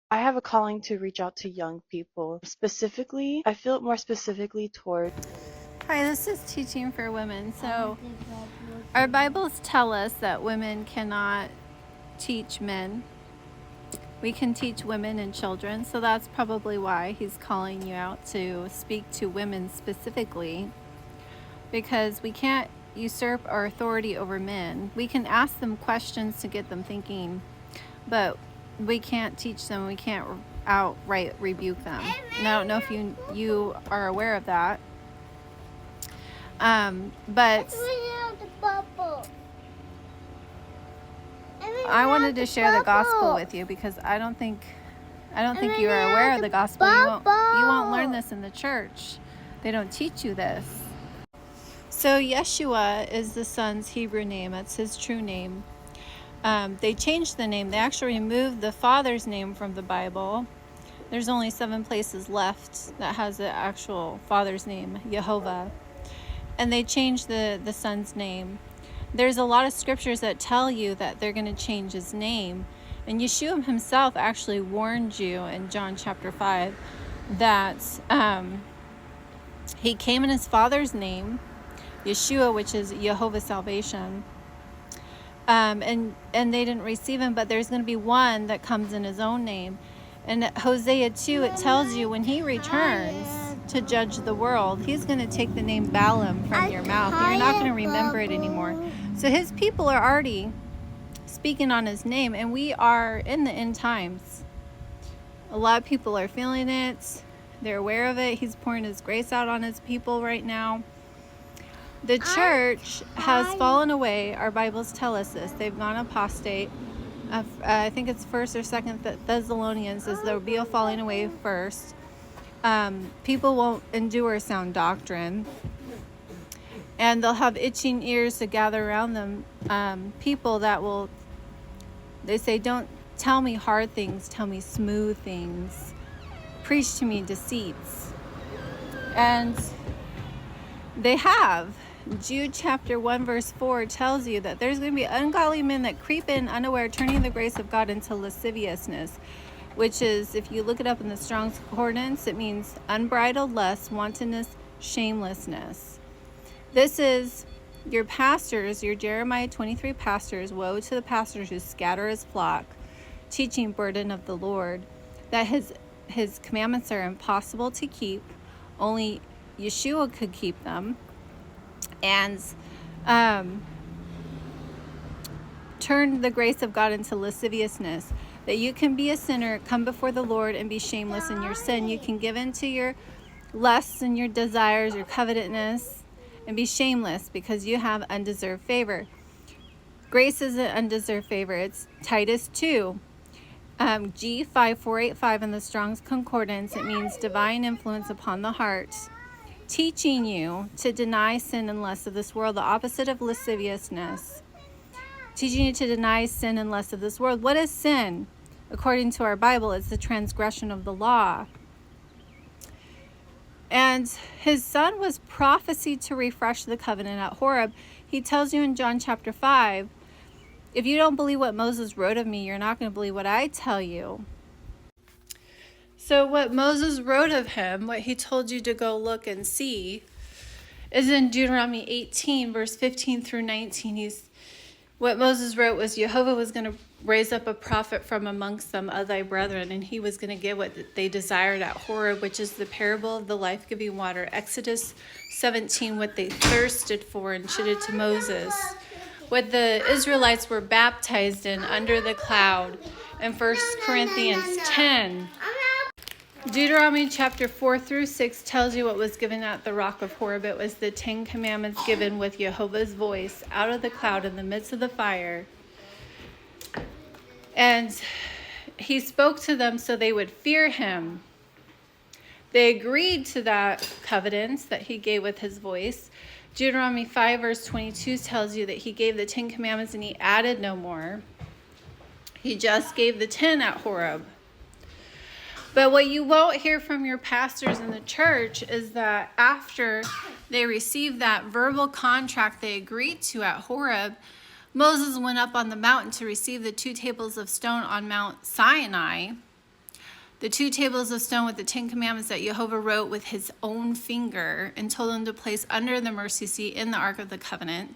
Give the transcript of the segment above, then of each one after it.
I have a calling to reach out to young people. Specifically, I feel it more specifically toward. Hi, this is Teaching for Women. So, our Bibles tell us that women cannot teach men. We can teach women and children, so that's probably why he's calling you out to speak to women specifically, because we can't usurp our authority over men. We can ask them questions to get them thinking, but we can't teach them. We can't outright rebuke them. And I don't know if you are aware of that. But I wanted to share the gospel with you because I don't think you are aware of the gospel. You won't learn this in the church. They don't teach you this. So Yeshua is the son's Hebrew name. That's his true name. They changed the name. They actually removed the father's name from the Bible. There's only 7 places left that has the actual father's name, Yehovah. And they changed the son's name. There's a lot of scriptures that tell you that they're going to change his name. And Yeshua himself actually warned you in John chapter 5 that he came in his father's name, Yeshua, which is Jehovah salvation. And they didn't receive him, but there's going to be one that comes in his own name. And Hosea 2, it tells you when he returns to judge the world, he's going to take the name Balaam from your mouth. You're not going to remember it anymore. So his people are already speaking on his name, and we are in the end times. A lot of people are feeling it. They're aware of it. He's pouring his grace out on his people right now. The church has fallen away. Our Bibles tell us this. They've gone apostate. I think it's 1st or 2nd Thessalonians says there will be a falling away first. People won't endure sound doctrine, and they'll have itching ears to gather around them. People that will, they say, don't tell me hard things, tell me smooth things. Preach to me deceits. And they have. Jude chapter 1 verse 4 tells you that there's going to be ungodly men that creep in unaware, turning the grace of God into lasciviousness, which is, if you look it up in the Strong's Concordance, it means unbridled lust, wantonness, shamelessness. This is your pastors, your Jeremiah 23 pastors. Woe to the pastors who scatter his flock, teaching burden of the Lord, that his commandments are impossible to keep. Only Yeshua could keep them. And turn the grace of God into lasciviousness, that you can be a sinner, come before the Lord and be shameless in your sin. You can give in to your lusts and your desires, your covetousness, and be shameless because you have undeserved favor. Grace is an undeserved favor. It's Titus 2, G5485 in the Strong's Concordance. It means divine influence upon the heart, teaching you to deny sin and lust of this world, the opposite of lasciviousness. Teaching you to deny sin and lust of this world. What is sin? According to our Bible, it's the transgression of the law. And his son was prophesied to refresh the covenant at Horeb. He tells you in John chapter 5, if you don't believe what Moses wrote of me, you're not going to believe what I tell you. So what Moses wrote of him, what he told you to go look and see, is in Deuteronomy 18, verse 15 through 19. What Moses wrote was Jehovah was going to raise up a prophet from amongst them of thy brethren, and he was going to give what they desired at Horeb, which is the parable of the life-giving water. Exodus 17, what they thirsted for and shouted to Moses. What the Israelites were baptized in under the cloud. In 1 Corinthians 10, Deuteronomy chapter 4 through 6 tells you what was given at the rock of Horeb. It was the 10 commandments given with Jehovah's voice out of the cloud in the midst of the fire. And he spoke to them so they would fear him. They agreed to that covenant that he gave with his voice. Deuteronomy 5 verse 22 tells you that he gave the 10 commandments and he added no more. He just gave the 10 at Horeb. But what you won't hear from your pastors in the church is that after they received that verbal contract they agreed to at Horeb, Moses went up on the mountain to receive the 2 tables of stone on Mount Sinai. the 2 tables of stone with the 10 commandments that Jehovah wrote with his own finger and told them to place under the mercy seat in the Ark of the Covenant.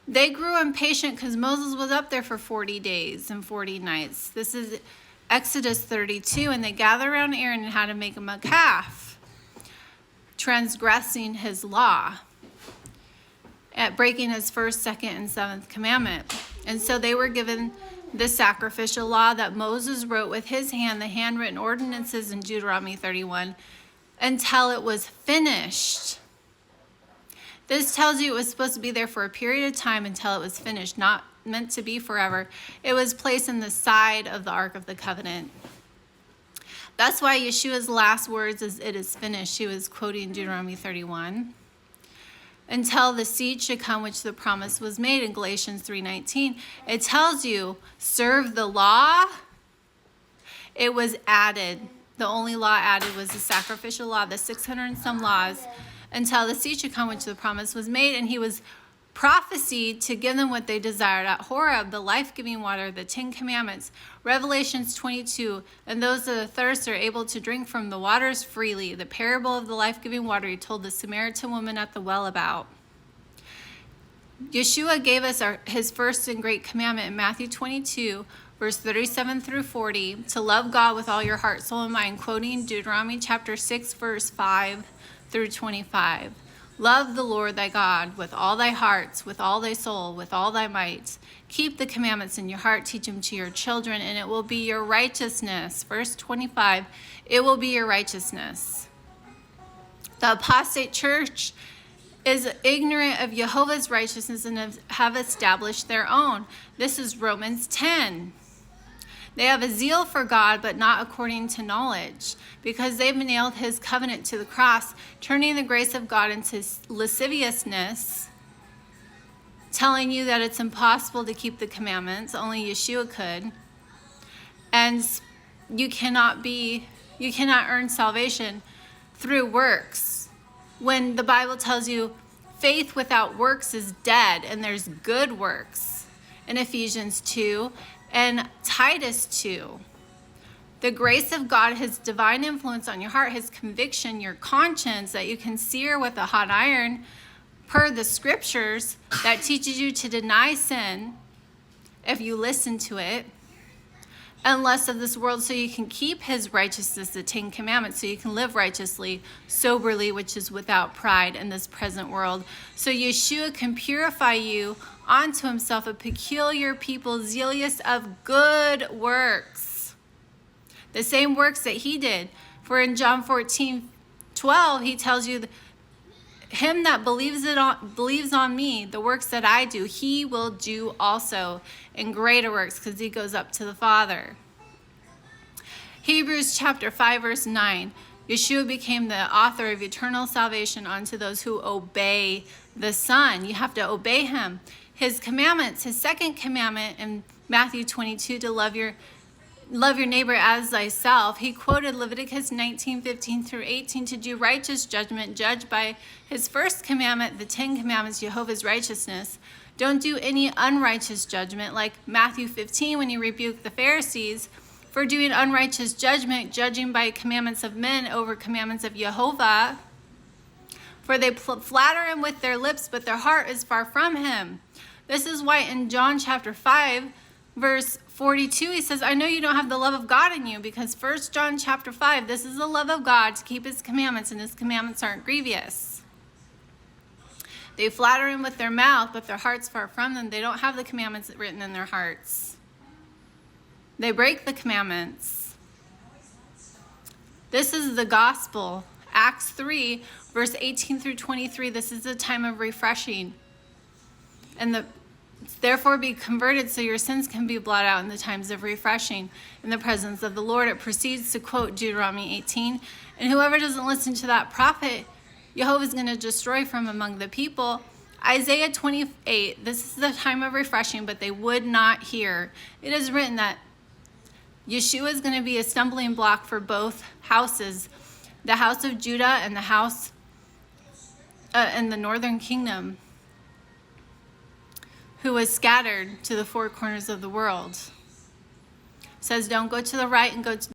They grew impatient because Moses was up there for 40 days and 40 nights. This is Exodus 32, and they gathered around Aaron and had to make him a calf, transgressing his law, at breaking his first, second, and seventh commandment. And so they were given the sacrificial law that Moses wrote with his hand, the handwritten ordinances in Deuteronomy 31, until it was finished. This tells you it was supposed to be there for a period of time until it was finished, not meant to be forever. It was placed in the side of the Ark of the Covenant. That's why Yeshua's last words is, "It is finished." He was quoting Deuteronomy 31. Until the seed should come which the promise was made in Galatians 3:19. It tells you, serve the law. It was added. The only law added was the sacrificial law, the 600 and some laws, until the seed should come which the promise was made. And he was prophesied to give them what they desired at Horeb, the life-giving water, the 10 commandments. Revelations 22, and those that are thirsty are able to drink from the waters freely. The parable of the life-giving water he told the Samaritan woman at the well about. Yeshua gave us his first and great commandment in Matthew 22, verse 37 through 40, to love God with all your heart, soul, and mind, quoting Deuteronomy chapter 6, verse 5 through 25. Love the Lord thy God with all thy heart, with all thy soul, with all thy might. Keep the commandments in your heart, teach them to your children, and it will be your righteousness. Verse 25, it will be your righteousness. The apostate church is ignorant of Jehovah's righteousness and have established their own. This is Romans 10. They have a zeal for God, but not according to knowledge, because they've nailed his covenant to the cross, turning the grace of God into lasciviousness, telling you that it's impossible to keep the commandments, only Yeshua could. And you cannot earn salvation through works. When the Bible tells you faith without works is dead, and there's good works in Ephesians 2 and Titus 2. The grace of God, his divine influence on your heart, his conviction, your conscience, that you can sear with a hot iron per the scriptures, that teaches you to deny sin if you listen to it, and less of this world, so you can keep his righteousness, the 10 commandments, so you can live righteously, soberly, which is without pride in this present world. So Yeshua can purify you unto himself, a peculiar people, zealous of good works. The same works that he did. For in John 14:12, he tells you, him that believes on me, the works that I do, he will do also, in greater works, because he goes up to the Father. Hebrews chapter 5, verse 9. Yeshua became the author of eternal salvation unto those who obey the Son. You have to obey him. His commandments, his second commandment in Matthew 22, to love your neighbor as thyself. He quoted Leviticus 19:15 through 18, to do righteous judgment, judged by his first commandment, the 10 commandments, Jehovah's righteousness. Don't do any unrighteous judgment, like Matthew 15 when he rebuked the Pharisees for doing unrighteous judgment, judging by commandments of men over commandments of Jehovah. For they flatter him with their lips, but their heart is far from him. This is why in John chapter 5, verse 42, he says, I know you don't have the love of God in you, because 1 John chapter 5, this is the love of God, to keep his commandments, and his commandments aren't grievous. They flatter him with their mouth, but their heart's far from them. They don't have the commandments written in their hearts. They break the commandments. This is the gospel. Acts 3, verse 18 through 23, this is a time of refreshing. And therefore be converted so your sins can be blotted out in the times of refreshing in the presence of the Lord. It proceeds to quote Deuteronomy 18. And whoever doesn't listen to that prophet, Jehovah is going to destroy from among the people. Isaiah 28, this is the time of refreshing, but they would not hear. It is written that Yeshua is going to be a stumbling block for both houses, the house of Judah and the house in the northern kingdom, who was scattered to the four corners of the world. It says, don't go to the right and go to